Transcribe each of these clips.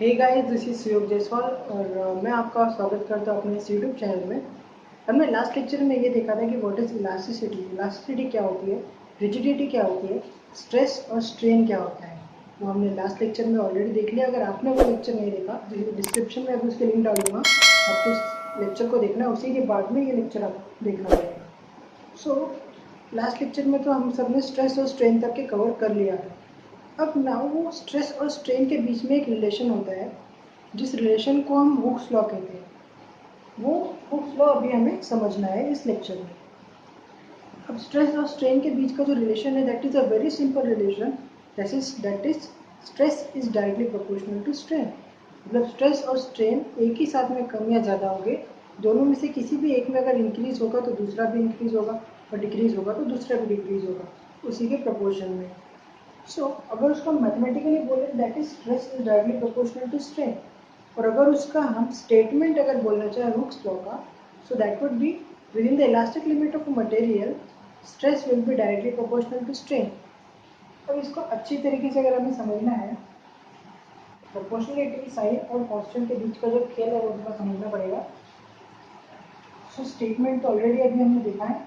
Hey guys, this is सुयोग जायसवाल और मैं आपका स्वागत करता हूँ अपने इस यूट्यूब चैनल में। हमने लास्ट लेक्चर में ये देखा था कि व्हाट इज इलास्टिसिटी। इलास्टिसिटी क्या होती है, रिजिडिटी क्या होती है, स्ट्रेस और स्ट्रेन क्या होता है, वो हमने लास्ट लेक्चर में ऑलरेडी देख लिया। अगर आपने वो लेक्चर नहीं देखा तो डिस्क्रिप्शन में अभी उसके लिंक डालूंगा, आपको उस लेक्चर को देखना है, उसी के बाद में ये लेक्चर आपको देखना पड़ेगा। सो लास्ट लेक्चर में तो हम सब ने स्ट्रेस और स्ट्रेन तक के कवर कर लिया है। अब नाउ वो स्ट्रेस और स्ट्रेन के बीच में एक रिलेशन होता है, जिस रिलेशन को हम हुक्स लॉ कहते हैं। वो हुक्स लॉ अभी हमें समझना है इस लेक्चर में। अब स्ट्रेस और स्ट्रेन के बीच का जो रिलेशन है, that is a very simple relation. That is stress is directly proportional to strain. मतलब स्ट्रेस और स्ट्रेन एक ही साथ में कम या ज़्यादा होंगे, दोनों में से किसी भी एक में अगर इंक्रीज होगा तो दूसरा भी इंक्रीज होगा, और डिक्रीज होगा तो दूसरा भी डिक्रीज होगा, उसी के प्रोपोर्शन में। सो अगर उसको मैथमेटिकली बोले, that is stress is directly proportional to strain. और अगर उसका हम स्टेटमेंट अगर बोलना चाहें हुक्स लॉ का, so that would be within the elastic limit of material stress will be directly proportional to strain. अब इसको अच्छी तरीके से अगर हमें समझना है, प्रोपोर्शनलिटी साइन और कांस्टेंट के बीच का जो खेल है वो थोड़ा समझना पड़ेगा। सो स्टेटमेंट तो ऑलरेडी अभी हमने देखा है,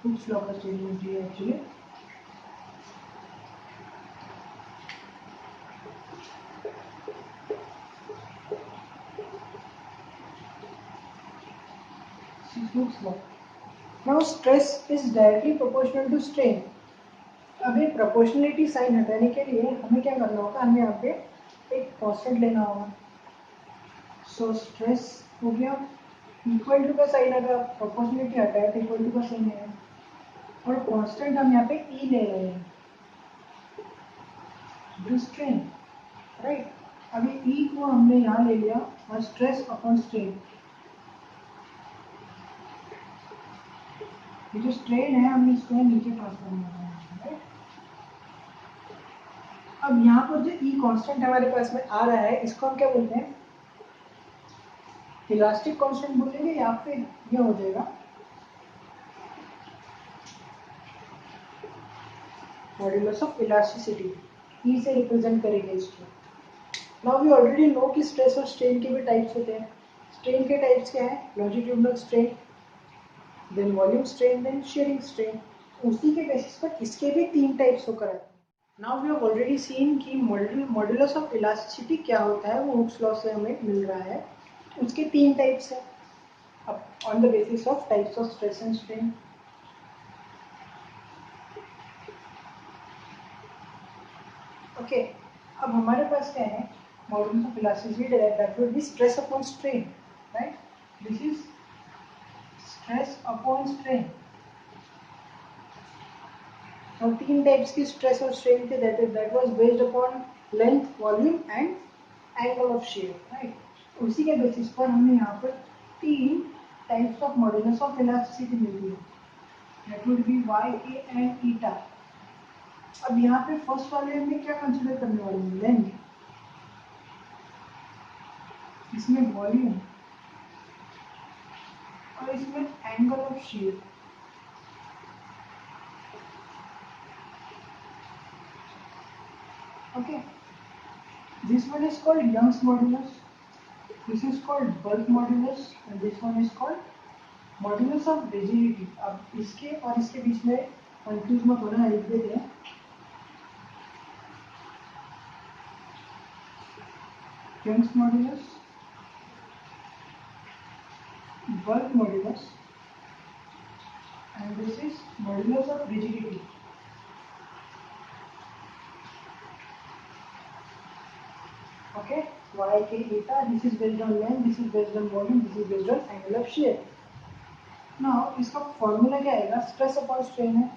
हुक्स लॉ का स्टेटमेंट ये actually Hooke's law. Now stress is directly proportional to strain. अब ये प्रोपोर्शनलिटी साइन हटाने के लिए हमें क्या करना होगा, हमें यहाँ पे एक कांस्टेंट लेना होगा। सो स्ट्रेस हो गया इक्वल टू का साइन, अगर प्रोपोर्शनलिटी हटाए तो इक्वल टू का साइन है, और कांस्टेंट हम यहाँ पे ई ले रहे हैं, जो स्ट्रेन, राइट। अभी ई को हमने यहाँ ले लिया और स्ट्रेस अपॉन स्ट्रेन, ये जो स्ट्रेन है हमने इसको नीचे ट्रांसफर करना है, राइट। अब यहाँ पर जो ई कांस्टेंट हमारे पास में आ रहा है, इसको हम क्या बोलते हैं, इलास्टिक कांस्टेंट बोलेंगे, या फिर ये हो जाएगा मॉड्यूलस ऑफ इलास्टिसिटी। ई से रिप्रेजेंट करेंगे इसको। नाउ वी ऑलरेडी नो कि स्ट्रेस और स्ट्रेन के भी टाइप्स होते हैं। स्ट्रेन के टाइप्स क्या है, longitudinal strain, then volume strain, then shearing strain. उसी के बेसिस पर इसके भी तीन टाइप्स होकर आते हैं। Now we have already seen कि मॉड्यूलस ऑफ इलास्टिसिटी क्या होता है, वो हुक्स लॉ से हमें मिल रहा है। उसके तीन टाइप्स है on the basis of types of stress and strain. Okay, अब हमारे पास क्या है, modulus of elasticity that will be stress upon strain, right. This is stress upon strain. और तीन टाइप्स की स्ट्रेस और स्ट्रेन थे, that was based upon length, volume and angle of share, right. उसी के बेसिस पर हमें यहाँ पर तीन types of modulus of elasticity मिलती है, that would B Y A and ईटा। अब यहाँ पे फर्स्ट वाले में क्या कंसिडर करने वाले हैं, लेंथ, इसमें वॉल्यूम और इसमें angle of shear. Okay, this one is called Young's modulus, this is called bulk modulus and this one is called modulus of rigidity। अब इसके और इसके बीच में कंफ्यूज मत होना, लिख देते हैं Young's modulus, bulk modulus and this is modulus of rigidity। okay, y k eta, this is based on length, this is based on volume, this is based on angle of shear। now इसका formula क्या आएगा, stress upon strain है,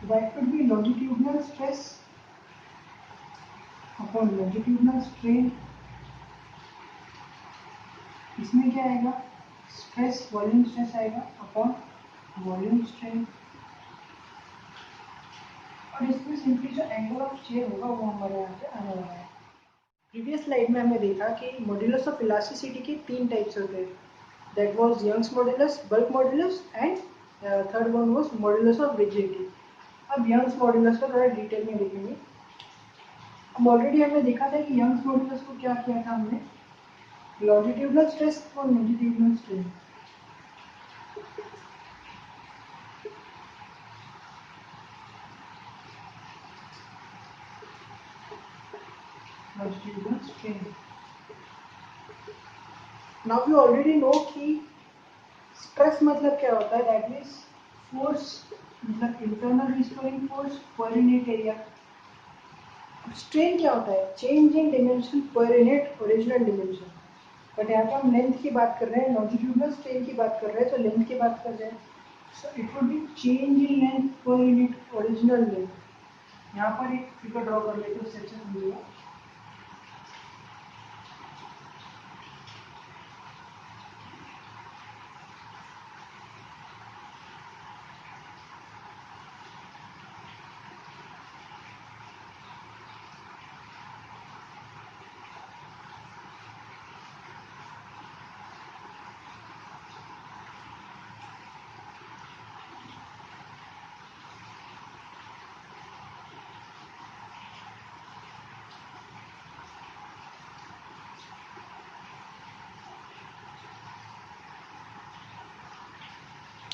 that could be longitudinal stress upon longitudinal strain। इसमें क्या आएगा, stress volume stress आएगा upon volume strain, और इसमें सिंपली जो एंगल ऑफ शेयर होगा वो हमारे यहाँ पे आने वाला है। प्रीवियस स्लाइड में हमने देखा कि मॉड्यूलस ऑफ इलास्टिसिटी के तीन टाइप्स होते हैं, that was Young's modulus, bulk modulus and third one was modulus of rigidity. अब यंग्स मॉड्यूलस को थोड़ा डिटेल में देखेंगे। अब ऑलरेडी हमने देखा था कि यंग्स मॉड्यूलस को क्या किया था हमने, लॉन्जिट्यूडनल स्ट्रेस और longitudinal strain. longitudinal strain. Now we already know कि स्ट्रेस मतलब क्या होता है, दैट मीन्स फोर्स, मतलब इंटरनल रिस्टोरिंग फोर्स पर यूनिट एरिया। स्ट्रेन क्या होता है, change in dimension per unit original dimension. But यहाँ पे हम लेंथ की बात कर रहे हैं, लॉन्जिट्यूडनल स्ट्रेन की बात कर रहे हैं, तो लेंथ की बात कर रहे हैं, so it would be change in length per unit original length. यहाँ पर एक फिगर ड्रॉ कर लेते हैं, उससे अच्छा समझिएगा।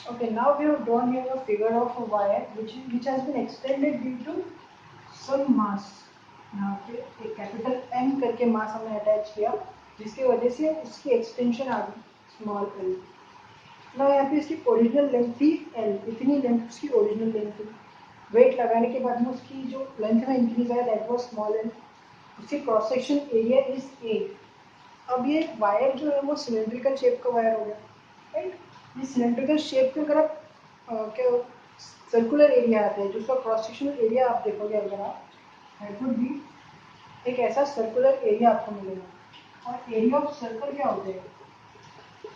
Okay, now we have drawn here a figure of a wire which has been extended due to some mass। यहाँ पे एक कैपिटल M करके मास हमने अटैच किया, जिसकी वजह से उसकी एक्सटेंशन आ गई स्मॉल l। ना यहाँ पे इसकी ओरिजिनल लेंथ थी l, इतनी लेंथ उसकी ओरिजिनल लेंथ थी। वेट लगाने के बाद में उसकी जो लेंथ में इंक्रीज आया, दैट वाज स्मॉल l। उसकी cross section area is a। अब ये वायर जो है वो सिलेंड्रिकल शेप का वायर हो गया, राइट। ये सिलेंड्रिकल शेप के अगर आप क्या सर्कुलर एरिया आता है, जो उसका क्रॉस सेक्शनल एरिया आप देखोगे अगर आप, दैट वुड बी एक ऐसा सर्कुलर एरिया आपको मिलेगा। और एरिया ऑफ सर्कल क्या होता है,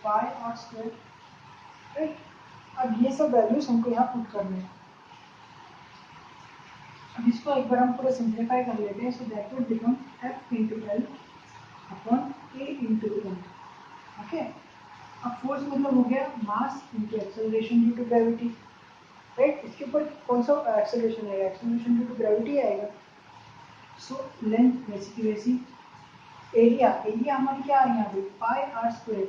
पाई आर स्क्वायर, राइट। अब ये सब वैल्यूज हमको यहाँ पुट करने हैं। अब इसको एक बार हम पूरा सिंप्लीफाई कर लेते हैं, so that would become F into L upon A into M. Okay, अब फोर्स मतलब हो गया mass into acceleration due to gravity, right. इसके ऊपर कौन सा एक्सेलरेशन आएगा, एक्सेलरेशन ड्यू टू ग्रेविटी आएगा। सो लेंथ वैसी की वैसी, एरिया, एरिया हमारी क्या है यहाँ पे, pi r square.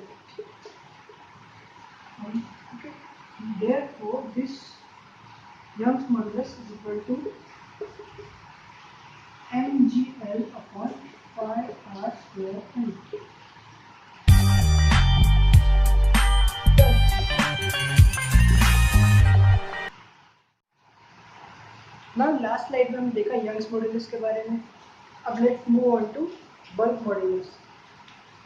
Okay, therefore this Young's modulus is equal to mgl upon pi r square L. Now last slide में हम देखा यंग्स मॉडुलस के बारे में। अब let's move on to bulk modulus.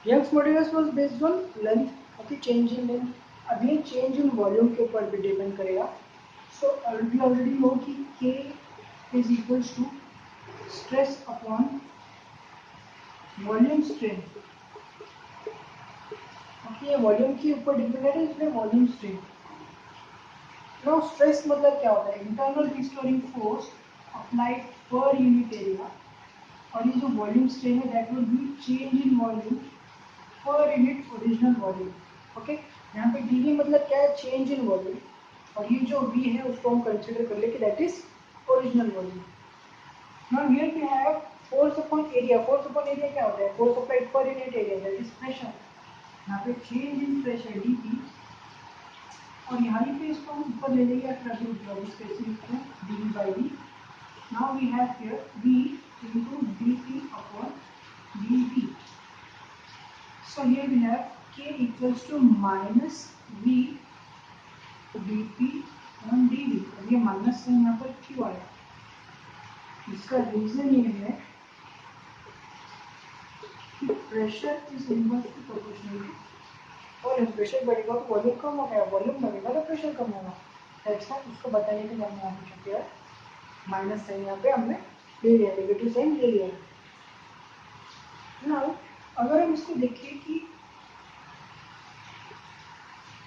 Young's modulus was based on length, okay, change in length. अब ये change in volume के ऊपर भी डिपेंड करेगा। सो वी ऑलरेडी नो कि K is equals to stress upon volume strain. Okay, ये volume के ऊपर डिपेंड है, इसलिए वॉल्यूम स्ट्रेन। नाउ स्ट्रेस मतलब क्या होता है, internal restoring force applied per unit area. और ये जो वॉल्यूम स्ट्रेन है, that will be change in volume per unit original volume. Okay, यहाँ पे dv मतलब क्या है, चेंज इन वॉल्यूम। और ये जो v है उसको हम कंसिडर कर ले कि that is original volume. Now here we have force upon area. Force upon area क्या होता है, force applied per unit area, that is pressure. यहाँ पे चेंज इन प्रेशर dp, और यहाँ पे इसको हम ऊपर ले लेंगे, फिर अभी ड्रॉ स्पेसिफिक को dv by d। Now we have here v into dp upon dv। So here we have k equals to minus v dp on dv। अब ये माइनस से यहाँ पर क्यों आया, इसका रीजन ये है कि pressure is inversely proportional to volume. Pressure बढ़ेगा तो वॉल्यूम कम होगा, वॉल्यूम बढ़ेगा तो प्रेशर कम होगा। दैट्स व्हाई उसको बताने के लिए हमने यहाँ पे किया माइनस साइन यहाँ पे हमने ले लिया, नेगेटिव साइन ले लिया। नाउ अगर हम इसको देखिए कि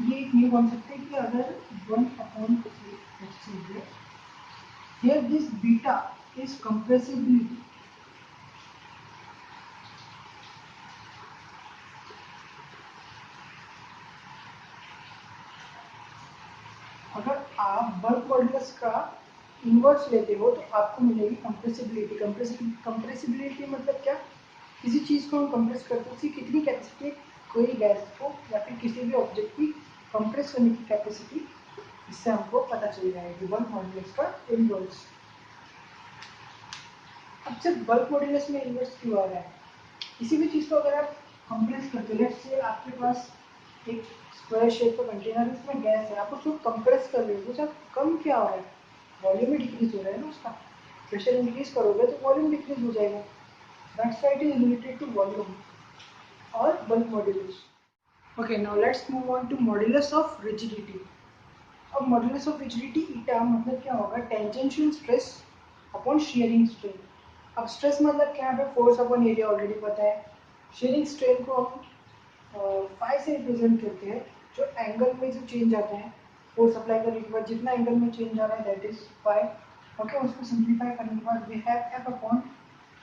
ये एक न्यू कॉन्सेप्ट है कि अगर 1/3 here this beta is compressibility। अगर आप बल्क मॉडुलस का इनवर्स लेते हो तो आपको मिलेगी कंप्रेसिबिलिटी। कंप्रेसिबिलिटी मतलब क्या, किसी चीज़ को हम कंप्रेस करते हैं, उसकी कितनी कैपेसिटी, कोई गैस को या फिर किसी भी ऑब्जेक्ट की कंप्रेस करने की कैपेसिटी, इससे हमको पता चल जाएगी बल्क मॉड्यूलस का इनवर्स। अब सिर्फ बल्क मॉड्यूलस में इनवर्स क्यों आ रहा है, किसी भी चीज़ को अगर आप कंप्रेस करते हो, लेट्स से आपके पास एक स्क्वायर शेप का कंटेनर, इसमें गैस है, आप उसको कंप्रेस कर रहे हो, तो कम क्या हो रहा है, वॉल्यूम में डिक्रीज हो रहा है ना उसका। प्रेशर इंक्रीज करोगे तो वॉल्यूम डिक्रीज हो जाएगा। That's why it is related to volume और bulk modulus. Okay, now let's move on to modulus of rigidity. अब modulus of rigidity eta मतलब क्या होगा, tangential stress upon sharing strain. अब स्ट्रेस मतलब क्या है, फोर्स अपॉन एरिया ऑलरेडी पता है। शेयरिंग स्ट्रेन को हम फाई से रिप्रेजेंट करते हैं, जो एंगल में जो चेंज आता है फोर्स अप्लाई करने के बाद जितना एंगल में चेंज आ रहा है दैट इज फाई। ओके, उसको सिंप्लीफाई करने के बाद we have F upon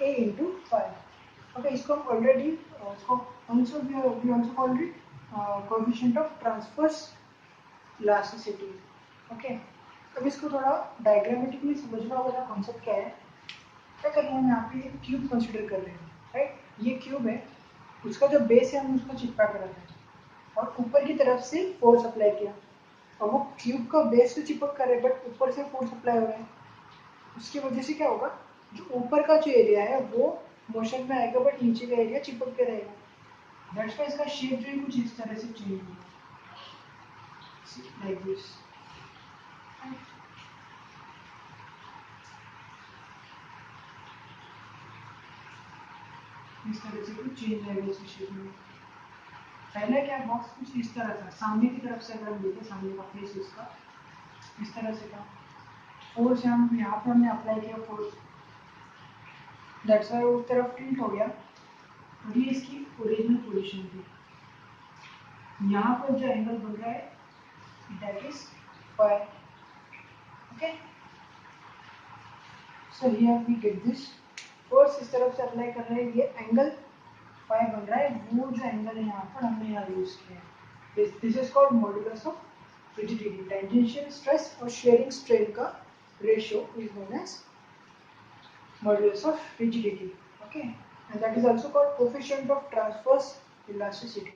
A into phi. Okay, इसको हम ऑलरेडी इसको also we also called it coefficient of transverse elasticity. Okay, अब इसको थोड़ा डायग्रामेटिकली समझना होगा, कॉन्सेप्ट क्या है। क्या कर रहे हैं, यहाँ पे एक क्यूब कंसिडर कर रहे हैं, राइट। ये क्यूब है, उसका जो बेस है हमने उसको चिपका के रखा है और ऊपर की तरफ से फोर्स अप्लाई किया। और वो क्यूब का बेस तो चिपक कर है बट ऊपर से फोर्स अप्लाई हो रहा है, उसकी वजह से क्या होगा, जो ऊपर का जो एरिया है वो मोशन में आएगा बट नीचे का एरिया चिपक के रहेगा। दैट्स व्हाई इसका शेप जो है कुछ इस तरह से चेंज होगा, लाइक दिस। इस तरह से कुछ चेंज आएगा इसके शेप में। पहले क्या बॉक्स कुछ इस तरह था, सामने की तरफ से अगर हम देखें, सामने का फेस इसका इस तरह से था। फोर्स हम यहाँ पर हमने अप्लाई किया फोर्स, दैट्स व्हाई उस तरफ टिल्ट हो गया। और ये इसकी ओरिजिनल पोजीशन थी। यहाँ पर जो एंगल बन रहा है that is phi. Okay, so here we get this, force इस तरफ से अप्लाई कर रहे हैं, ये एंगल फाई बन रहा है, वो जो एंगल है यहाँ पर हमने यहाँ यूज किया है। This is called modulus of rigidity. Tangential stress और शेयरिंग स्ट्रेन का ratio is known as modulus of rigidity. Okay, and that is also called coefficient of transverse elasticity.